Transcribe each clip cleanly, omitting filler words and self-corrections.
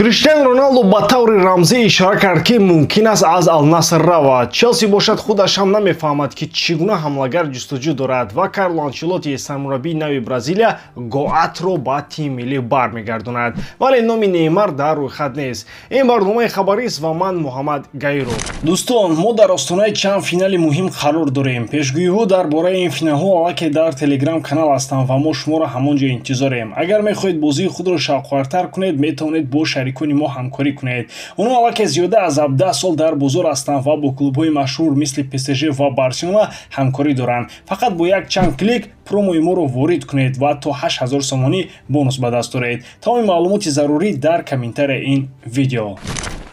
Криштиану Роналду ба таври рамзӣ ишора кард ки мумкин аст аз Ал-Наср равад. Челси бошад худаш ҳам намефаҳмад ки чӣ гуна ҳамлагар ҷустуҷӯ дорад ва Карло Анчелоти сармураббии Нави Бразилия Гоатро ба тими миллӣ бармегардонад. Вале номи Неймар дар рӯйхат нест. Ин барномаи хабарист ва ман Муҳаммад Гайру. Дӯстон, мо дар остонаи чанд финали муҳим қарор дорем. Пешгӯиҳо дар бораи ин финалҳо аллакай дар Телеграм канал ҳастанд ва мо шуморо ҳамон ҷо интизорем. Агар мехоҳед бозии худро шавқовартар кунед, метавонед бо шарикони мо ҳамкорӣ кунед. Онҳо аллакай зиёда аз 17 сол дар бозор ҳастанд ва бо клубҳои машҳур мисли ПСЖ ва Барселона ҳамкорӣ доранд. Фақат бо як чанд клик промои моро ворид кунед ва то 8000 сомонӣ бонус ба даст оред. Тамоми маълумоти зарурӣ дар комментарияи ин видео.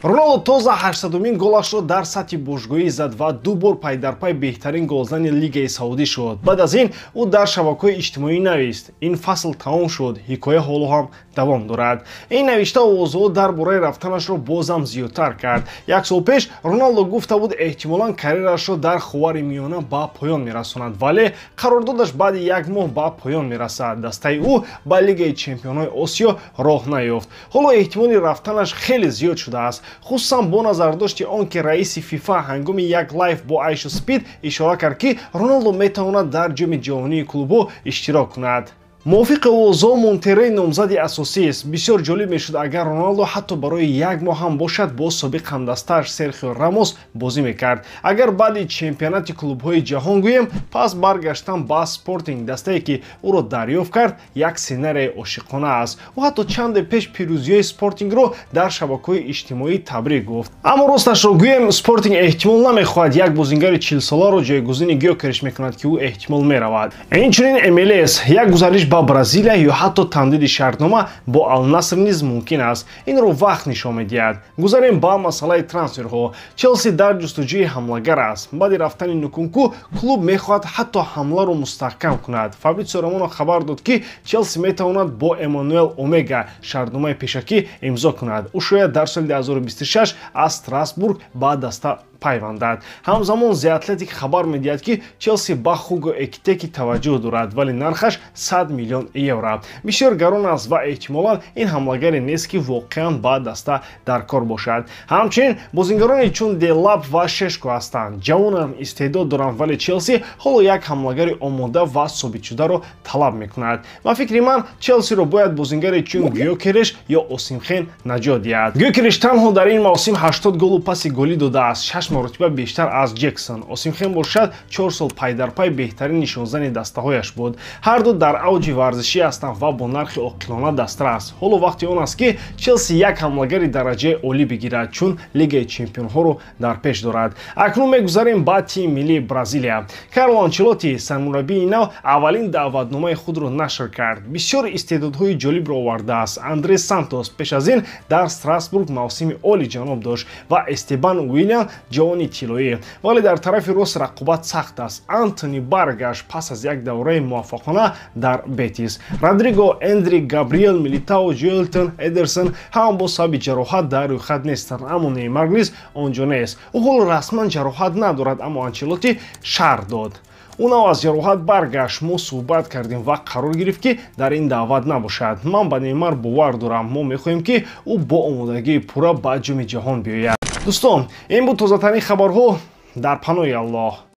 Роналду тоза 800-умин голашро дар сатҳи бошгоҳӣ зад ва ду бор пайдарпай беҳтарин голзани Лигаи Саудӣ шуд. Баъд аз ин ӯ дар шабакаҳои иҷтимоӣ навист: "Ин фасл тамом шуд, ҳикоя ҳоло ҳам давом дорад." Ин навишта овозҳо дар бораи рафтанашро бозам зиёдтар кард. Як сол пеш Роналду гуфта буд эҳтимолан карьерашро дар Хувари Миёна ба поён мерасонад, вале қарордодаш баъди як моҳ ба поён мерасад. Дастаи ӯ ба Лигаи Чемпионҳои Осиё роҳ наёфт. Ҳоло эҳтимоли рафтанаш хеле зиёд шудааст, хусусан бо назардошти он ки раиси ФИФА ҳангоми як лайв бо Айшу Спид ишора кард ки Роналду метавонад дар ҷоми ҷаҳонии клубҳо иштирок кунад. мувофиқи овозҳо Монтерей номзади асосист. Бисёр ҷолиб мешуд агар Роналду ҳатто барои як моҳ ҳам бошад бо собиқ ҳамдастааш Серхио Рамос бозӣ мекард. Агар баъди чемпионати клубҳои ҷаҳон гӯем, пас баргаштан ба Спортинг Дастаи ки ӯро дарёфт кард як сценарияи ошиқона аст. ӯ ҳатто чанде пеш пирӯзиҳои Спортингро дар шабакаҳои иҷтимоӣ табрик гуфт. Аммо росташро гӯем, Спортинг эҳтимол намехоҳад як бозингари 40 соларо ҷойгузини Гёкериш мекунад ки ӯ эҳтимол меравад. Инчунин МЛС як гузариш ба Бразилия ё ҳатто тамдиди шартнома бо Ал-Наср низ мумкин аст. Инро вақт нишон медиҳад. Гузарем ба масъалаи трансферҳо. Челси дар ҷустуҷӯи ҳамлагар аст. баъди рафтани Нукунку клуб мехоҳад ҳатто ҳамларо мустаҳкам кунад. Фабрицио Романо хабар дод ки Челси метавонад бо Эммануэл Омега шартномаи пешакӣ имзо кунад. ӯ шояд дар соли 2026 аз Страсбург ба даста пайвандад. Ҳамзамон The Athletic хабар медиҳад ки Челси ба Хуго Экитеки таваҷҷӯҳ дорад, вале нархаш 100 миллион евро. Бисёр гарон аст ва эҳтимолан ин ҳамлагаре нест ки воқеан ба даста дар кор бошад. Ҳамчунин бозингароне чун Делап ва Шешко ҳастанд. Ҷавонам истеъдод доранд, вале Челси ҳоло як ҳамлагари омода ва собитшударо талаб мекунад. Ба фикри ман Челсиро бояд бозингаре чун Гёкериш ё Осимхен наҷот диҳад. Гёкериш танҳо дар ин мавсим 80 голу паси голӣ додааст, 6 маротиба бештар аз Ҷексон. Осимхен бошад 4 сол пайдарпай беҳтарин нишонзани дастаҳояш буд. Ҳар ду дар авҷи варзишӣ ҳастанд ва бо нархи оқилона дастар аст. ҳоло вақти он аст ки Челси як ҳамлагари дараҷаи олӣ бигирад, чун Лигаи Чемпионҳоро дар пеш дорад. Акнун мегузарем ба тими миллии Бразилия. Карло Анчелоти сармураббии нав аввалин даъватномаи худро нашр кард. Бисёр истеъдодҳои ҷолибро овардааст. Андре Сантос пеш аз ин дар Страсбург мавсими олиҷаноб дошт ва Эстебан Уильям ҷавони тиллоӣ. Вале дар тарафи рост рақобат сахт аст. Антони баргашт пас аз як давраи муваффақона дар Бетис. Родриго, Эндри, Габриэл, Милитао, Ҷоэлтон, Эдерсон ҳам бо сабаби ҷароҳат дар рӯйхат нестанд, аммо Неймар низ он ҷо нест. ӯ ҳоло расман ҷароҳат надорад, аммо Анчелоти шарҳ дод. ӯ нав аз ҷароҳат баргашт. мо суҳбат кардем ва қарор гирифт ки дар ин даъват набошад. ман ба Неймар бовар дорам. мо мехоҳем ки ӯ бо омодагии пурра ба ҷоми ҷаҳон биёяд. дӯстон, ин буд тозатарин хабарҳо. дар паноҳи Аллоҳ.